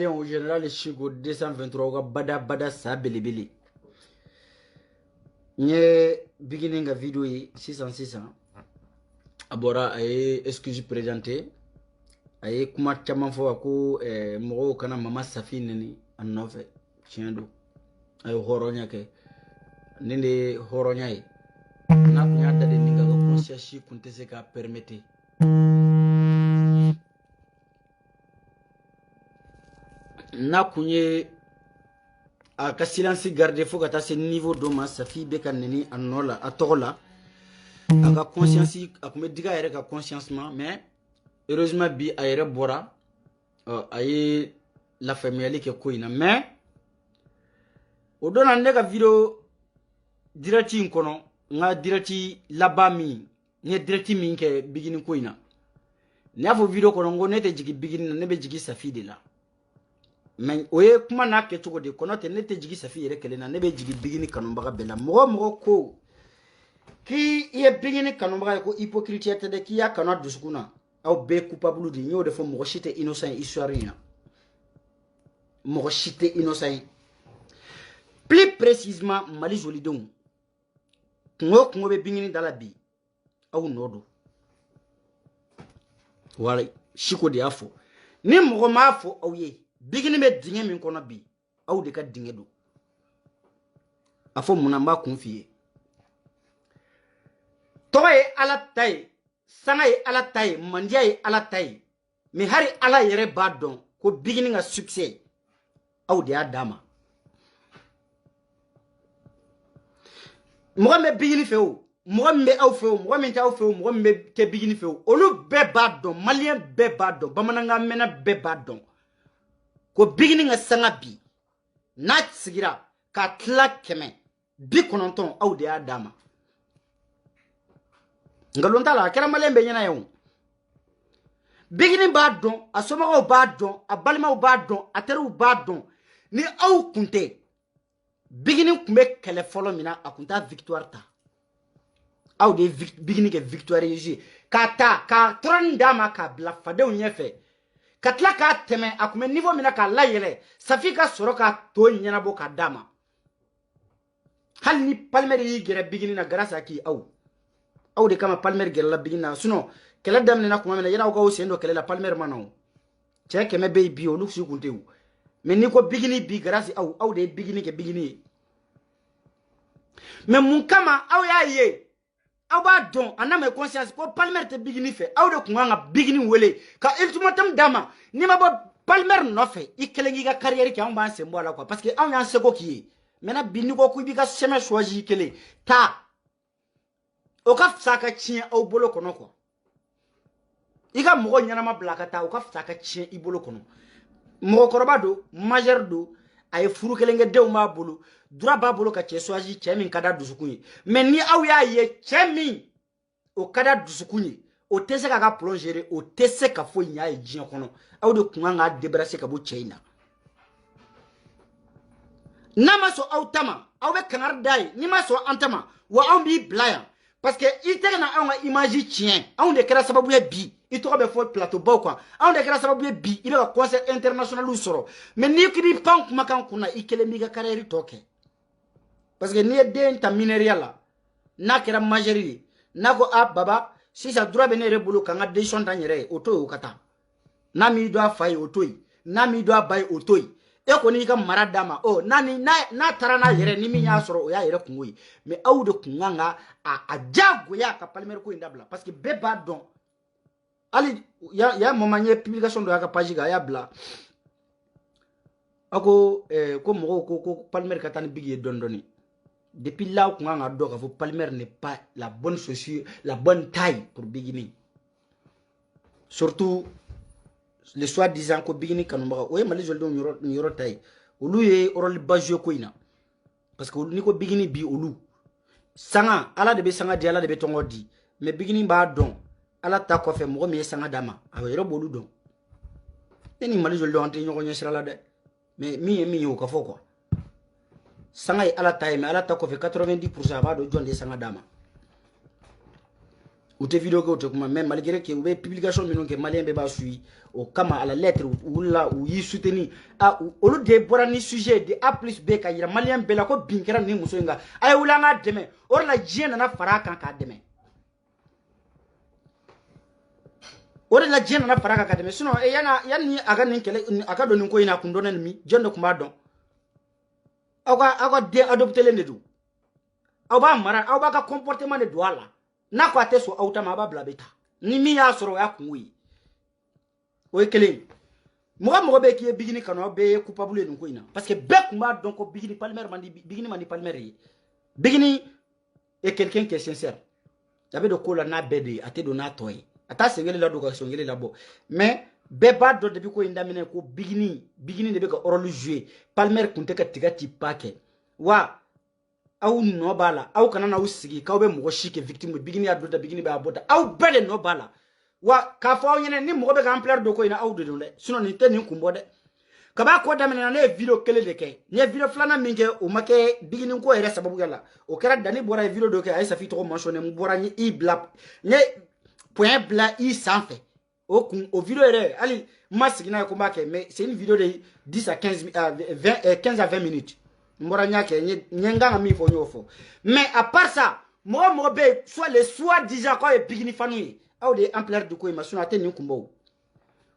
malien au général Chico 223 bada bada sa belebele. Nye beginning a vidéo 600 abora ay excuse présenté ay kuma caman fo ko mo kana mama safine ni anove tiendo ay horonya ke nende horonya yi na kunya dade ninga ko conscience kunte se ka permettre na kunye a ka silence garder fo kata ce niveau do ma safi be kan neni anola atola a ka conscience a kuma diga yere ka conscience mais heureusement bi a yere bora aye la famille ke koina mais o dona ne ka video dirati nkono nga dirati labami ne dirati min ke bigini koina ne afo video kono ngo ne te jigi bigini ne be jigi safi de la mais oye kuma na ke cogo de kono te ne te jigi safi yere kele na ne be jigi bigini kanumbaga bela mogo ko ki ye bigini kanumbaga ko hypocrite te de ki ya kanwa dusukuna au be coupable di nyo de fo mogo shite innocent histoire ya mogo shite innocent plus précisément mali jolidon ngo be bigini dala bi au nodo wala shiko de afo ni mogo ma afo au ye bigini be dinge min kono bi aw de ka dinge do afo munamba kunfiye toye ala tay sanga ye ala tay mandia ye ala tay mi hari ala yere ba don ko bigini nga succès aw de adama mo me bigini fe o mo me aw fe o mo me taw fe o mo me ke bigini fe o olu be ba don malien be ba don bamananga mena be ba don ko bigini nga sanga bi na tsigira ka tla keme bi kononton aw de adama ngalonta la kera malembe nyana yon bigini ba don asoma o ba don abalima o ba don ateru ba don ni aw kunte bigini kumbe kele folo mina akunta victoire ta aw de bigini ke victoire yeji ka tron dama ka bla fade nyefe katla ka teme akume niveau mina ka layele safika soroka to nyana bo ka dama hal ni palmer yi gere bigini na grâce à qui aw de kama palmer gere la bigini na sinon kala damne na kuma mina yana ko sendo kala la palmer manaw che keme be bi o luxu kuntew mais ni ko bigini bi grâce aw de bigini ke bigini mais mun kama aw ya ye aw ba don anama conscience ko palmer te bigini fe aw de kunga bigini wele ka ultimatum dama ni ma bo palmer no fe ikelengi ga carrière ki an ba sembo ala quoi parce que aw yan seko ki mena bini ko ku bi ka chemin choisi kele ta o ka saka chien aw bolo kono ko iga mogo nyana ma blaka ta o ka saka chien i bolo kono mogo koroba do majeur do ay furu kelenge dew ma bolo dura ba bolo ka che choisi chemin kada dusukuni mais ni aw ya ye chemin o kada dusukuni o tese ka plonger o tese ka fo nya e jin kono aw de kunga nga débarrasser ka bo cheina namaso aw tama aw be kanar dai ni maso antama wa aw bi blaya parce que ite na aw nga image chien aw de kera sababu ya bi ito be fo plateau ba quoi aw de kera sababu ya bi ibe ka concert international lu soro mais ni kidi pank makan kuna ikele mi ga carrière toke parce que ni de ta mineria la na kera majorité na ko a baba si ça droit bene rebulu kanga décision tanyere auto kata na mi do afai auto na mi do abai auto e ko ni ka maradama o nani na tarana yere ni mi nya soro o ya yere kunwi mais awde kunanga a jago ya ka palmer ko indabla parce que beba don ali ya momanye publication do ya ka page ga ya bla ako ko mo ko palmer ka tan bigi dondoni depuis là où on a donc palmer n'est pas la bonne chaussure, la bonne taille pour bigini. Surtout le soi-disant que bigini kanumba. Oui, mais les gens n'ont pas taille. Olu ye orol bajo koina. Parce que ni ko bigini bi olu. Sanga ala de be sanga di ala de be tongo di. Mais bigini ba don ala ta ko fe mo me sanga dama. Awero bolu don. Ni mali joldo ante nyoko nyesira la de. Mais mi yo ka fo quoi. Sanga ala taille mais ala ta ko fe 90% ba do jonde sanga dama. ou te vidéo que tu même malgré que ou publication minnon que malien be ba sui au kama à la lettre ou là ou y soutenir ah au lieu de boire ni sujet de A plus B ka yira malien be la ko binkera ni muso nga ay wula nga deme or la jien na fara kan ka deme or la jien na fara kan ka deme sinon e yana yani aga nin kele aga do nin ko ina kun donen mi jonne kuma don aga de adopter le ndu ba mara aw ba ka comportement de douala na ko ate so auta ma ba bla beta ni mi ya soro ya kunwi o ekele mo be ki bigini kano be coupable dun ko ina parce que be kuma donc bigini palmer mandi bigini mandi palmer yi bigini est quelqu'un qui est sincère yabe do ko la na bede ate do na toy ata sengele la do ka sengele la bo mais be ba do depuis ko inda mine ko bigini de be ka rôle jouer palmer kunte ka tigati pake wa aw no bala aw kana na usigi ka be mo shike victime bigini adota bigini ba bota aw bele no bala wa ka fo nyene ni mo be ka ampleur do ko ina aw do le sinon ni teni kumbo de ka ba ko damene na video kele de ke ne video flana minge o make bigini ko ere sababu yalla o kera dani bora video do ke ay sa fi to mentionné mo bora ni i bla ne point bla i sans fait o kun o video ere ali masigina ko make mais c'est une vidéo de 10 à 15 à 20 minutes mbora nyake nyenga mi fo nyofo mais à part ça mo be soit les soi-disant ko e bigini fanu aw de ampleur du ko e masuna te ni kumbo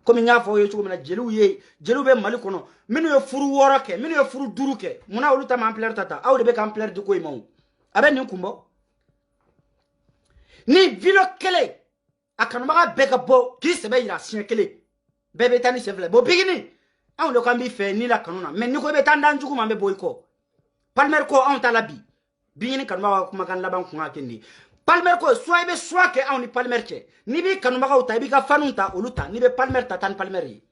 comme nya fo yo chugumna jelu be mali kono minu yo furu woro ke minu yo furu duru ke muna wolu ta ampleur tata aw de be ka ampleur du ko e maw abe ni kumbo ni vilo kele akanu maka be ka bo ki sebe ira sien kele bebe tani sevle bo bigini aw le kan bi fe ni la kanuna mais ni ko be tanda njugu mambe boy ko palmer ko on talabi bigini kan ma kuma kan laban kun akendi palmer ko soit be soit ke on ni palmer ke ni bi kan ma ka uta bi ka fanunta oluta ni be palmer ta tan palmer yi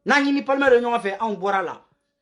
na ni palmer nyo fa on bora la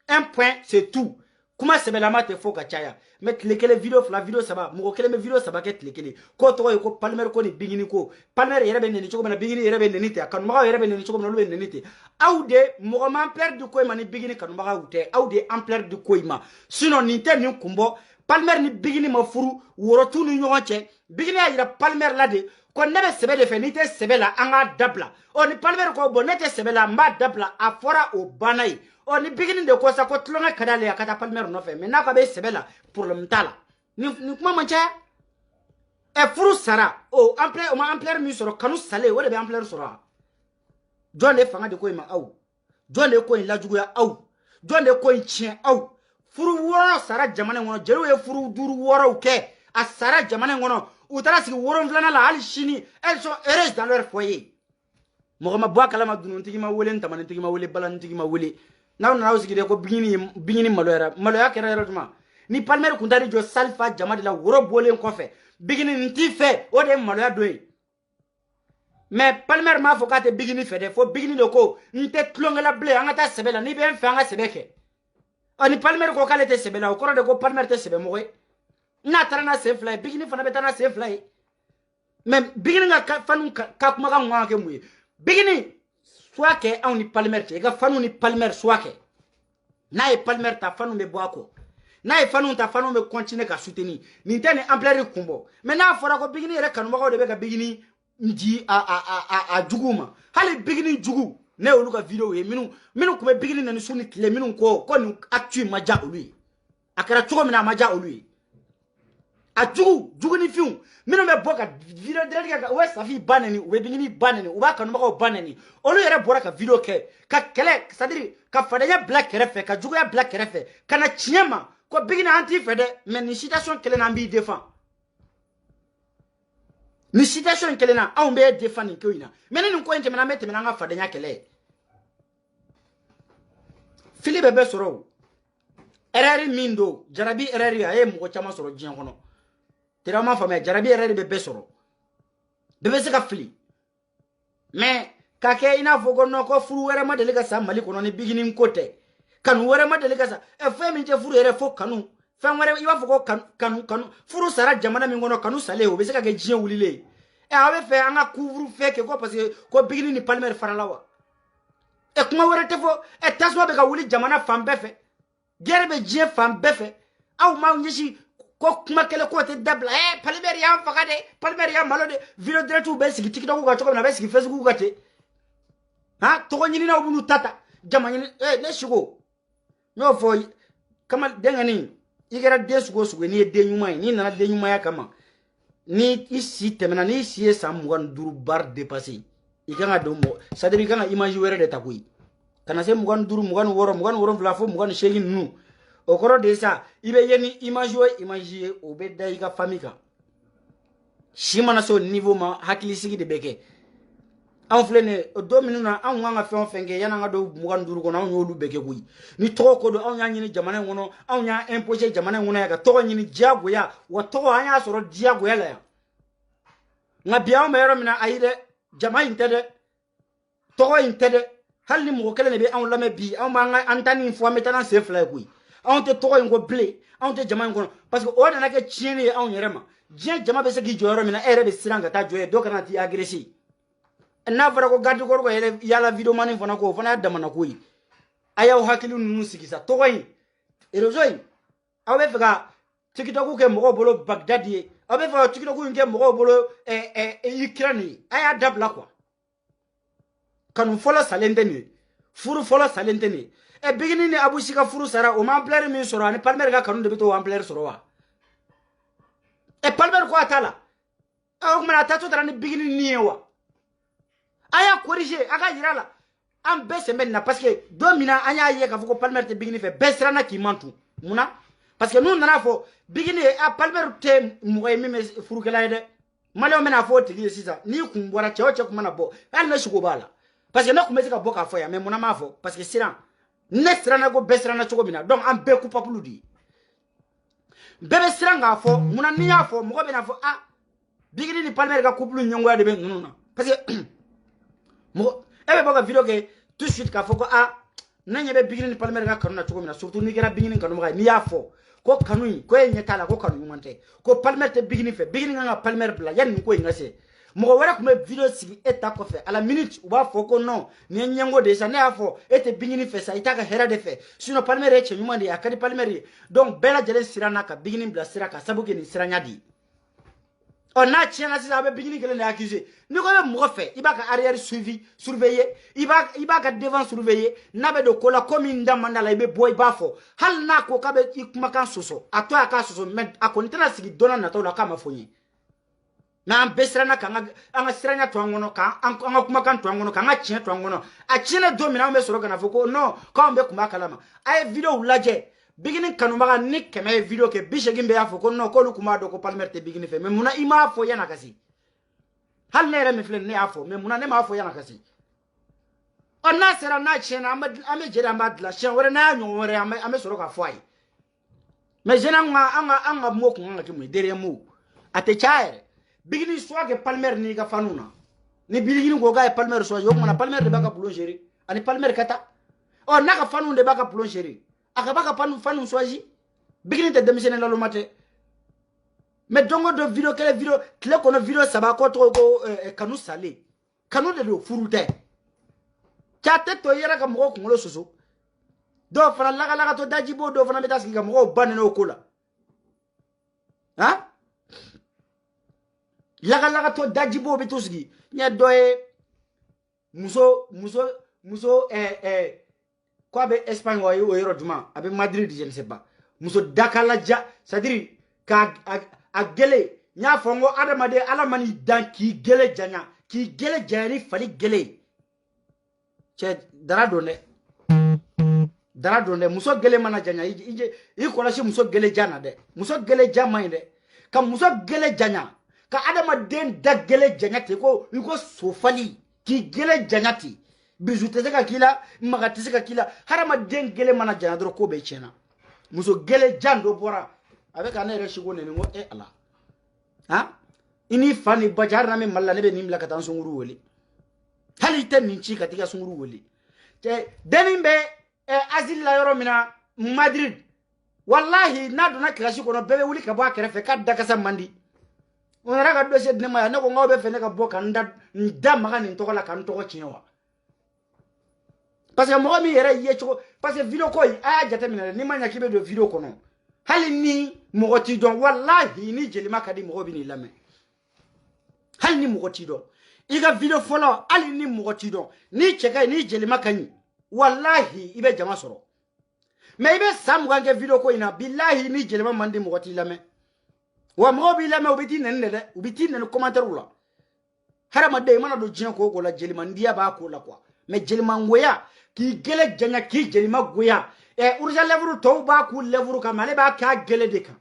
un point c'est tout kuma sebe la mate fo ka chaya met lekele video fla video saba mo kele me video saba ket lekele ko to ko palmer ko ni bigini ko palmer yere be ni choko na bigini yere be ni te kan ma yere be ni choko na lu be ni te awde mo ma ampleur du koyma ni bigini kan ma ga ute awde ampleur du koyma sinon ni te ni kumbo palmer ni bigini ma furu woro tu ni nyonche bigini ya ira palmer la de ko nebe sebe de fe ni te sebe la anga dabla o ni palmer ko bo nete sebe la ma dabla afora o banai o ni bigini de ko sa ko tlonga kadale ya kata palmer no fe mais na ko be sebe la pour le mtala ni kuma mancha e furu sara o ampleur o ma ampleur mi soro kanu sale wala be ampleur soro John le fanga de ko ma aw John le ko la jugu ya aw John le ko chien aw furu woro sara jamane ngono jelu e furu duru woro ke a sara jamane ngono utara sigi woro mflana la hali shini elles sont heureuses dans leur foyer mo ma boa kala ma dunun tigi ma wele ntamane tigi ma wele balan tigi ma wele na usigi de ko bigini maloya kera erotuma ni palmer kuntari jo salfa jamade la woro bole ko fe bigini nti fe o de maloya doyi mais palmer ma fo kate bigini fede fo bigini de ko nte tlongela ble anga ta sebela ni ben fa anga sebeke ani palmer ko kale te sebela o koro de ko palmer te sebe moy na tarana se fly bigini fana betana se fly mais bigini nga fanu ka kuma ga ngwa ke muye bigini soit ke on ni palmer te ga fanu ni palmer soit ke na e palmer ta fanu me boako na e fanu ta fanu me continuer ka soutenir ni tane ampleur kumbo mais na fora ko bigini re kanu ma de be ga bigini ndi a juguma hali bigini jugu ne olu ka video ye minu kuma bigini na suni kile minu ko ni actu maja olu akara chogo mina maja olu a jugu ni fiu minu me boka video direct ka we safi banani we bigini banani u ba kanu ma ko banani olu yere bora ka video ke ka kele c'est-à-dire ka fadanya black refe ka jugu ya black refe kana chiema ko bigini anti fede mais ni citation kele na mbi défend ni citation kele na on be défendre ko ina menen ko ente mena mete mena nga fadanya kele Philippe be soro erari mindo jarabi erari aye mo chama soro jian kono tira ma fama jarabi erari be soro be se ka fili mais kake ina fogo no ko furu were ma delega sa mali kono ni bigini kote kanu were ma delega sa e fe mi je furu ere fo kanu fe were iwa fogo kanu furu sara jamana mi ngono kanu sale o be se ka ge jian wulile e awe fe anga couvre fe ke ko parce que ko bigini ni palmer faralawa e kuma were te fo e tasma be ka wuli jamana fambe fe gerbe je fambe fe aw ma nyishi ko kuma kele ko te dabla Palmer ya faga de Palmer ya malo de video direct be sigi TikTok ko choko na be sigi Facebook ko te ha to ko nyini na bunu tata jama nyini ne shigo no fo kama dengani igera desugo sugo ni de nyuma ni na de nyuma ya kama ni isi temena ni isi samugan duru bar dépasser ikanga do mo sadiri kanga image were de takui kana se mugan duru mugan woro flafo mugan shegi nu okoro de sa ibe yeni image o be dai ka famika shimana so niveau ma hakili sigi de beke an flene do minuna an wanga fen fenge yana nga do mugan duru ko na on yolu beke kuyi ni to ko do an ya nyini jamana ngono an ya imposer jamana ngono ya ka to nyini jago ya wa to anya soro jago ya la nga biaw me yoro mina ayide jama intede to intede halni mo kele ne be an lame bi an ma nga antani fo metana se fly kuyi an te to ngo ble an te jama ngono parce que o na ke chieni an yerema je jama be se gi joro mina ere be siranga ta joye do kana ti agresi na fara ko gaddu ko yala video mani fana ko fana damana koyi ayaw hakilu nunu sigisa to koyi erozoi awe fega TikTok ke mo bolo Baghdadi abe fa TikTok ke mo bolo Ukraine aya dabla quoi kanu fola salente ni furu fola salente ni bigini ni abu sika furu sara o man plaire mi soro ani palmer ga kanu de beto wan plaire soro wa palmer ko atala o kuma tatu tara ni bigini ni wa aya corriger aga yirala am bese menna parce que domina anya ye ka fuko palmer te bigini fe besrana ki mantu muna parce que nous nana fo bigini a palmer te moy mi furu kala de malo mena fo tigi sisa ni kumbora cheo che kuma na bo al na shugo bala parce que na kumezi ka boka fo ya mais muna mafo parce que siran nesrana go besrana chogo bina donc am be ku papuludi bebe siranga fo muna ni ya fo mo be na fo bigini ni palmer ka kuplu nyongwa de be nununa parce que mo ebe boga video ke tout de suite ka foko nanye be bigini ni palmer ga kanuna chogo mina surtout ni gera bigini kanu ga ni ya fo ko kanui ko enye tala ko kanu ngante ko palmer te bigini fe bigini nga palmer bla yan ni ko ngase mo wara kuma video sigi eta ko fe à la minute uba foko non ni nyengo de sa ne ya fo ete bigini fe sa itaka hera de fe sino palmer e che nyuma de akadi palmer donc bela jele sirana ka bigini bla siraka sabuke ni siranya di on a tiena si abe bigini kele na accuser ni ko be mo fe ibaka arrière suivi surveiller ibaka devant surveiller nabe do kola comme ndamanda la ibe boy bafo hal na ko kabe ikuma kan soso ato aka soso men akonitana sigi dona na to la kama fonyi na ambesrana kanga anga siranya twangono ka anga kuma kan twangono kanga chien twangono a chine domina me soro kana foko no ka ambe kuma kalama ay video ulaje bigini kanu maga ni keme video ke bishegi mbe afo ko no ko lu kuma do ko palmer te bigini fe me muna ima afo yana kasi hal ne reme flen ne afo me muna ne ma afo yana kasi on na sera na chena ame jera madla chen wore na nyo wore ame soro ka foi me jena anga mo ko ngaki mu dere mu ate chaere bigini soage palmer ni ga fanuna ni bigini go ga palmer so yo mona palmer de baka boulangerie ani palmer kata o na ka fanu de baka boulangerie akabaka fanu soaji bigini te démissionner la lomate mais dongo de video kele video kle kono video saba ko to go kanu sale kanu de do furute chate to yera ka mo ko ngolo soso do fana laga to dajibo do fana betaski ka mo banene okola ha laga to dajibo betuski nya doye muso quoi be Espagne wa yo yoro duma abe Madrid je ne sais pas muso dakala ja c'est-à-dire ka a gele nya fongo adamade alamani dan ki gele jani fali gele che dara donne muso gele mana janya i kola shi muso gele jana de muso gele jama inde ka muso gele janya ka adamaden da gele janya te ko iko sofali ki gele janyati bizu te seka kila maga te seka kila harama den gele mana jana dro ko be chena muso gele jando bora avec an ere shigo ne ngo ala ini fani bajar na me malla ne be nimla katan sunguru woli hali te minchi katika sunguru woli te denimbe azil la yoro mina Madrid wallahi na do na klashi ko no bebe wuli ka ba kere fe kadda kasa mandi on raga do sed ne ma ne ko ngobe fe ne ka boka nda maga ni to la kan to ko chinwa parce que moi mi yera ye choko parce que video ko aya jata mina ni manya kibe do video kono hali ni mugoti don wallahi ni jelima kadi mugobini lame hali ni mugoti don iga video follow hali ni mugoti don ni cheka ni jelima kanyi wallahi ibe jama soro mais ibe samgange video ko ina billahi ni jelima mandi mugoti lame wa mugobi lame ubiti nenne de ubiti nenne commentaire la harama de mana do jien ko la jelima ndia ba ko la quoi mais jelima ngoya ki gele janya ki jelima goya urja levru to ba ku levru kamale ba ka gele de kan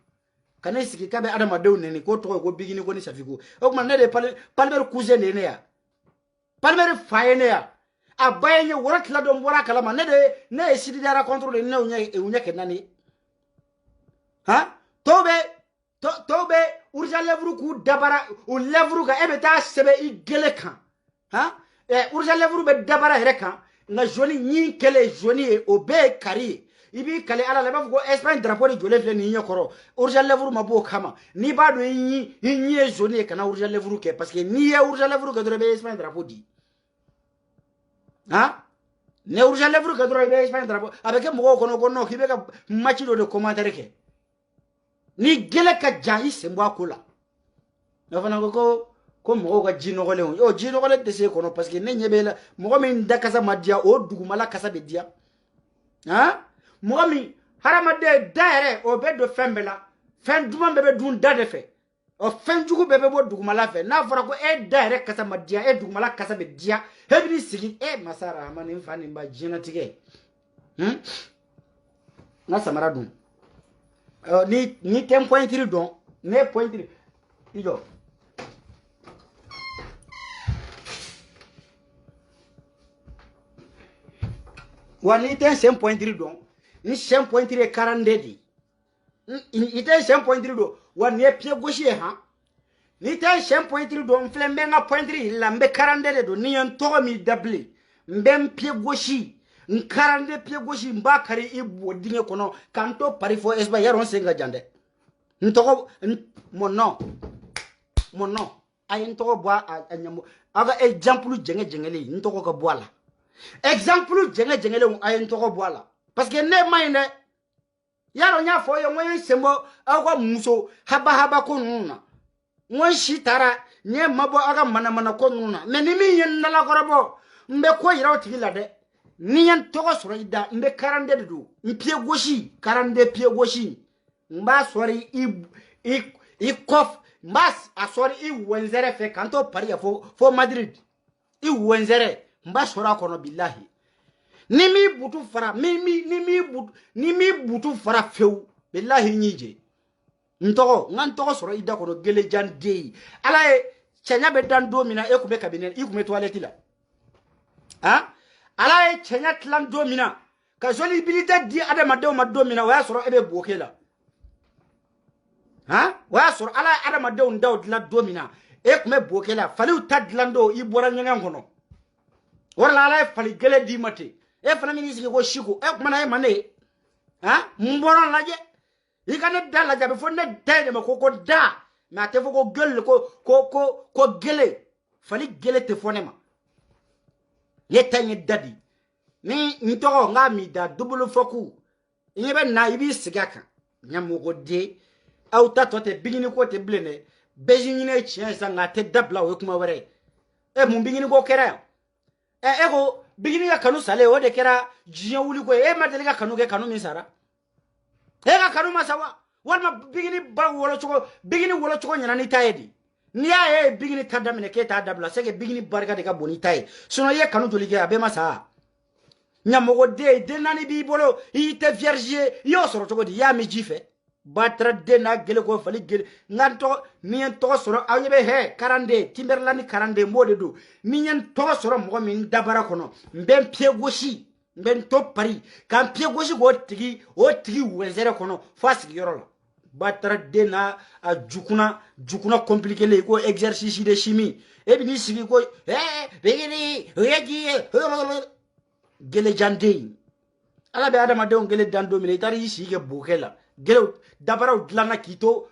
kanay siki kabe adama dew neni ko to ko bigini ko ni safigo o man ne de palmer cousin ne ya palmer faye ne ya abaye worat la do wora kala man ne de ne sidi dara contrôle ne unya ke nani ha tobe urja levru ku dabara o levru ga ebe ta sebe I gele kan ha urja levru be dabara here kan nga joni ni kele joni o be kari ibi kale ala le bafgo Espagne drapeau de jole fle ni nyokoro urja levru mabo kama ni ba do ni joni kana urja levru ke parce que ni ya urja levru ke do be Espagne drapeau di ha ne urja levru ke do be Espagne drapeau avec mo ko no kibe ka match do de commentaire ke ni gele ka jayi sembo akola na fana ko mo ga jino gole yo jino gole de se kono parce que ne nyebela mo mi ndakasa madia o dugumala kasa be dia ha mo mi harama de daire o be do fembela fen duma bebe dun dade fe o fen jugu bebe bo dugumala fe na fara ko e daire kasa madia e dugumala kasa be dia hebni sigi e masara mani fani ba jina tige na samara dun ni tem point 3 don ne point 3 ido wani ten 5.3 don ni 5.3 40 di ite 5.3 do wani e pie gauche ha ni ten 5.3 don flembe nga point 3 la mbe 40 do ni en to mi double mbe pie gauche nkarande pie gauche mba kari ibo dinge kono kanto pari fo esba yaron senga jande ntoko mono ay ntoko boa anyamo aga exemple jengele ntoko ka boala exemple jengele ay ntoko boala parce que ne mayne yaro nya fo yo moyen sembo agwa muso haba ko nuna mon shitara nye mabo aga mana ko nuna mais ni mi yen nala korabo mbe ko yiraw tigila de ni yan togo soro ida mbe 42 do mpie gauche 42 pied gauche mba sori i kof mbas asori I wenzere fe kanto paria fo Madrid I wenzere mba sora kono billahi nimi butu fara nimi butu fara feu billahi nyije ntogo soro ida kono gele jande ala e chenya be dan domina e kube cabinet I kume toilette la ha ala e chenya tlan domina ka joli bilité di adama dew ma domina wa soro ebe bokela ha wa soro ala adama dew ndaw la domina e kume bokela fali utadlando I bora nyanga ngono wala ala e fali gele di mate e fana minisi ko shiko e kuma na e mane ha mboro laje ikane dala jabe fo ne dede ma ko da ma te fo ko gele ko gele fali gele te fonema yetanye dadi ni ntoko nga mi da double foku nyebe na ibi sigaka nyamugo de auta tote bigini ko te blene bejini chien sanga te dabla we kuma were e mun bigini ko kera e ko bigini ga kanu sale o de kera jiyan wuli ko e ma delega kanu ke kanu min sara e ga kanu masawa walma bigini ba wolo choko nyana ni tayedi ni ya e bigini tadamine ke ta dabla sege bigini barka de ka boni tay sono ye kanu joli ke abe masa nyamogo de nani bi bolo ite vierge yo soro to di ya mi jife batra de na gele ko fali gele nganto ni en to soro awnyebe he 42 timberlani 42 mode do ni en to soro mo min dabara kono mbem pie goshi mbem to pari kan pie goshi go tigi wenzere kono fasigi yoro la batra de na a jukuna compliqué le ko exercice de chimie e bi ni sigi ko begini reji gele jande ala be adama de gele dando military yi ge bokela gele dabara udlana kito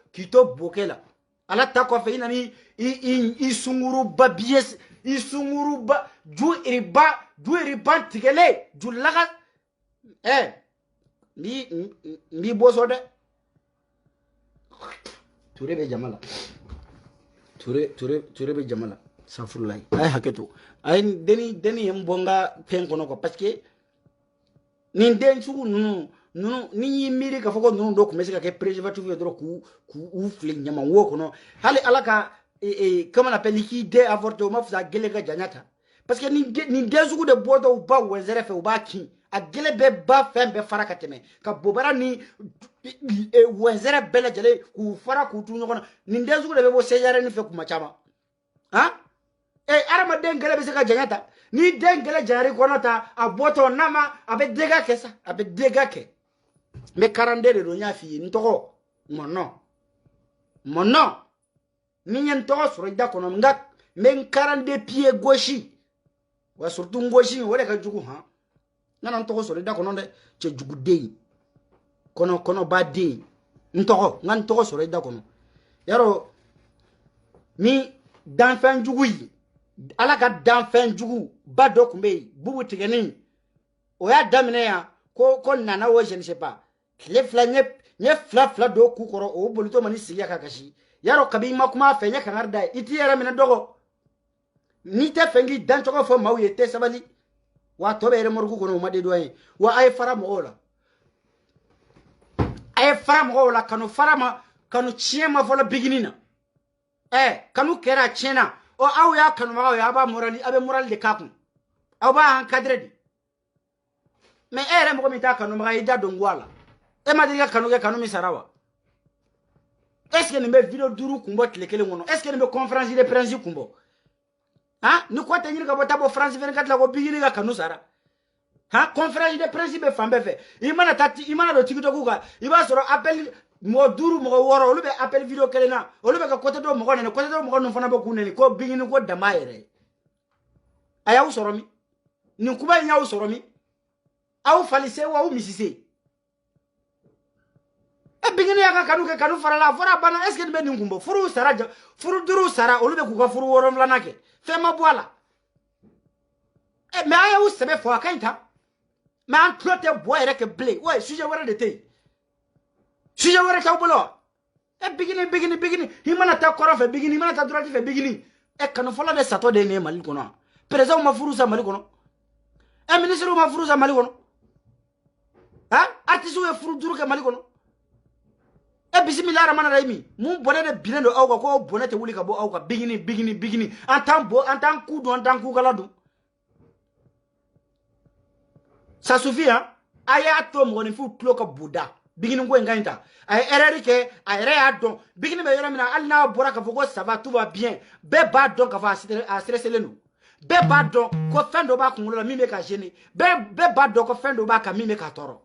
bokela ala ta ko fe inani I sunguru ba bies I sunguru ba ju iriba tigele ju laga mi boso de Touré be jamala. Touré be jamala. Safurlay. Ay haketo. Ay deni mbonga pen kono ko parce que ni den sugu nunu ni miri ka foko nunu do ko mesika ke préservatif yo dro ku u fling nyama wo kono hali alaka comment on appelle liquide avortement fuza gele ga janyata parce que ni den sugu de bodo ba wezere fe uba ki a gele be ba fembe fara kateme ka bobara ni wezere bele jale ku fara ku tu nyoko ni den sugu de be bo sejare ni fe ku machama ha arama den gele be se ka janyata ni den gele jari konota a boto nama abe dega kesa abe dega ke me 42 de nya fi ntoko mono ni nyen to soro da kono ngak men 42 pieds gauche wa surtout gauche wala ka jugu ha nana to soro da kono de che jugu de kono ba de ntoko ngan to soro da kono yaro mi dan fan jugu yi ala ka dan fan jugu ba do kumbe bubu tigeni o ya damine ya ko nana wo je ne sais pas le fla nye fla do ku koro o bolito mani siya ka kashi yaro kabi makuma fenya kangarda iti yara mina dogo ni te fengi dan choko fo mawu te sabali wa to be remor ku kono made do ay wa ay fara mo ola kanu farama kanu chiema fola biginina kanu kera chena o aw ya kanu ma ya ba morali abe moral de kakun aw ba han cadre di mais ere mo mi ta kanu ma ida dongwala ma diga kanu mi sarawa est-ce que ni be vidéo duru kumbo tlekele ngono est-ce que ni be conférence de presse kumbo ha ni ko tenir ka bota bo France 24 la ko bigini ga kanu sara ha conférence de presse be fambe fe imana do TikTok ka iba soro appel mo duru mo woro olu be appel vidéo kele na olu be ka côté do mo no fana be kuneni ko bigini ko damayere aya usoro mi ni kuba nya usoro mi aw falise wa u misise bingini yaka kanu farala fora bana est-ce que be ningumbo furu duru sara olu be kuka furu worom lanake fe mabwala me aya usebe fo akanta me an clote boy rek blé ouais sujet wara de tay sujet wara taw bolo bingini himana ta koro fe bingini mana ta durati fe bingini kanu fola de sato de ne mali kono président ma furu sa mali kono ministre ma furu sa mali kono ha artiste we furu duru ke mali kono bismillah rahman rahim mun bonne de bilendo awka ko bonne te wuli ka bo awka bigini en tant ku kala du ça suffit hein aya atom ngoni fu klo ka buda bigini ngo nganta ay erreur ke ay re adon bigini be yoro mina alna bora ka fogo ça va tout va bien be ba don ka va stresser le nous be ba don ko fendo ba kungulo la mime ka gêner be ba don ko fendo ba ka mime ka toro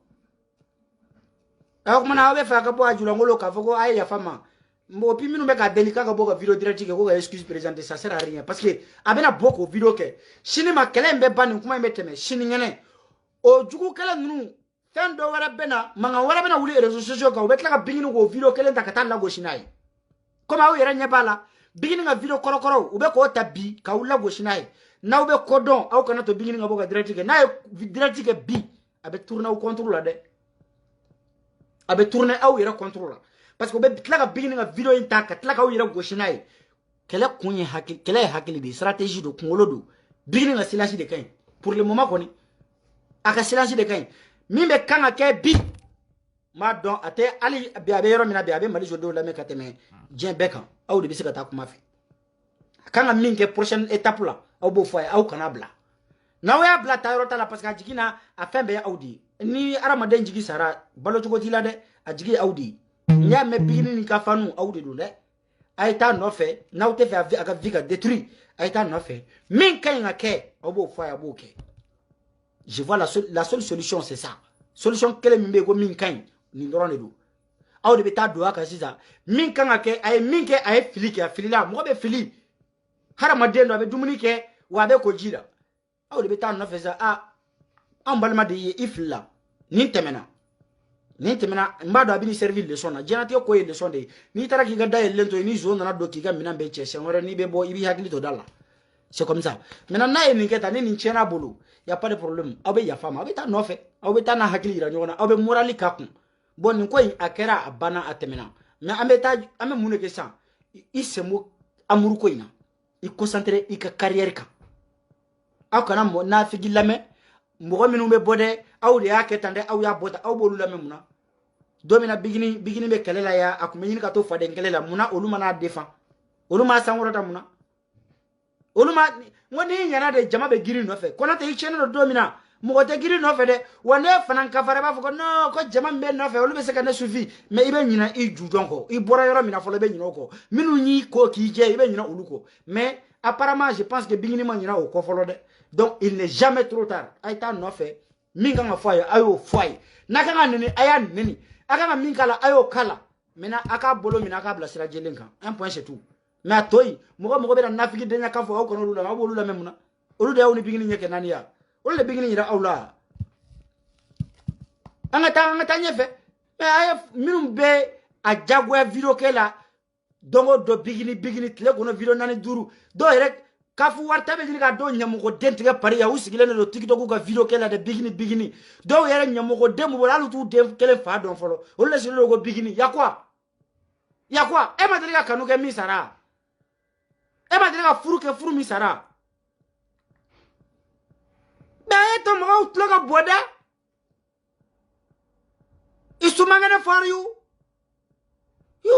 ako mana abe fa ka bo ajula ngolo ka fogo ay ya fama mbo pi minu be ka délicat ka bo ka vidéo direct ke ko ka excuse présenter ça sert à rien parce que abena boko vidéo ke shini ma kele mbe bani kuma mbe teme shini ngene o jugu kele nunu fendo wala bena manga wala bena wuli réseaux sociaux ka obetla ka bingini ko vidéo kele ntakata la go shinai comme awu yere nyebala bingini nga vidéo korokoro ube ko tabi ka wula go shinai na ube kodon aw kana to bingini nga bo ka direct ke na direct ke bi abe tourner au contrôle la de abe tourner aw yere contrôle parce que be tlaka bigini nga video intaka tlaka aw yere goshinai kele kunye hakili kele hakili de stratégie do kungolo do bigini nga silence de kain pour le moment koni aka silence de kain mimbe kanga ke bi ma don ate ali be abe yero mina be abe mali jodo la me kateme dien bekan aw de bisika ta kuma fi kanga minke prochaine étape la aw bo foy aw kana bla na wa bla ta yoro ta la parce que jikina a fembe ya audi ni aramaden jigi sara balo chugo tila de a jigi audi nya me bigini ni ka fanu audi do de aita no fe na utefe aka vika détruit aita no fe min kay nga ke obo fo ya boke je vois la seule solution c'est ça solution kele mimbe ko min kay ni ndorone do audi be ta do aka sisa min kanga ke ay min ke ay filike a filila mo be fili haramaden do be dumuni ke wa be ko jira audi be ta no fe ça an balma de ye ifla ni temena mbado abini servir leçon na janati ko ye leçon de ni tara ki gada ye lento ni zone na do ki ga mina be chese ngore ni be bo ibi hakili to dalla c'est comme ça maintenant na ye ni keta ni chena bolo y a pas de problème abe ya fama abe ta no fe abe ta na hakili ra nyona abe morali kakun bon ni ko akera abana atemena mais ambe mun ke san I semo amuru ko ina I concentrer I ka carrière kan aw kana mo na figi lame mo minnu be bode aw de ya ketande aw ya bota aw bolu lame muna domina bigini be kelela ya akume yin ka to fade kelela muna olu mana defan olu ma sangoro ta muna olu ma ngoni nyana de jama be giri no fe kona te chene do domina mo te giri no fe de wane fanan ka fare ba fo no ko jama be no fe olu be se ka ne sufi mais ibe nyina I jujon ko I bora yoro mina fo le be nyina ko minu nyi ko ki je ibe nyina olu ko mais apparemment je pense que bigini ma nyina o ko folo de donc il n'est jamais trop tard aita no fe minga nga foye ayo foye nakanga nene aya nene aka min kala ayo kala mena aka bolo mina aka bla sira jelen kan un point c'est tout mais atoyi mogo be na nafiki denya kan fo aw kono lula abo lula memuna olu de awni bigini nyeke nani ya olu le bigini nyira awla anga ta nyefe mais ay minum be a jagwa video kela dongo do bigini tle kono video nani duru do rek kafu warta be ni ga do nyamugo dentige pari ya usigile ne do tiktok ga video kela de bigini do yere nyamugo demu bolalu tu dem kele fa don folo olu le silo go bigini yakwa e ma deliga kanu ke misara e ma deliga furu misara ba e to mo utlo ga boda isumangane for you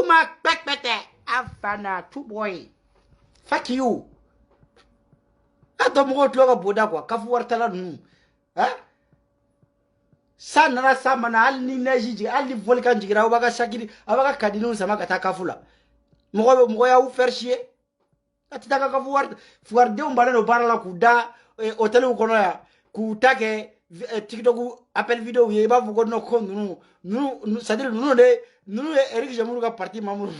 ma pekpete afana tu boy fuck you ato mo utlo ga boda kwa kafu wartala nu sanara samana al ni najiji al ni volcan jigira obaga shakiri abaga kadinu sama kata kafula mo ya u faire chier atitaka kafu warde umbale no barala kuda hotel u kono ya kutake tiktok appel vidéo ye ba vugo no ko nu c'est-à-dire nu Eric Jamuru ka parti mamuru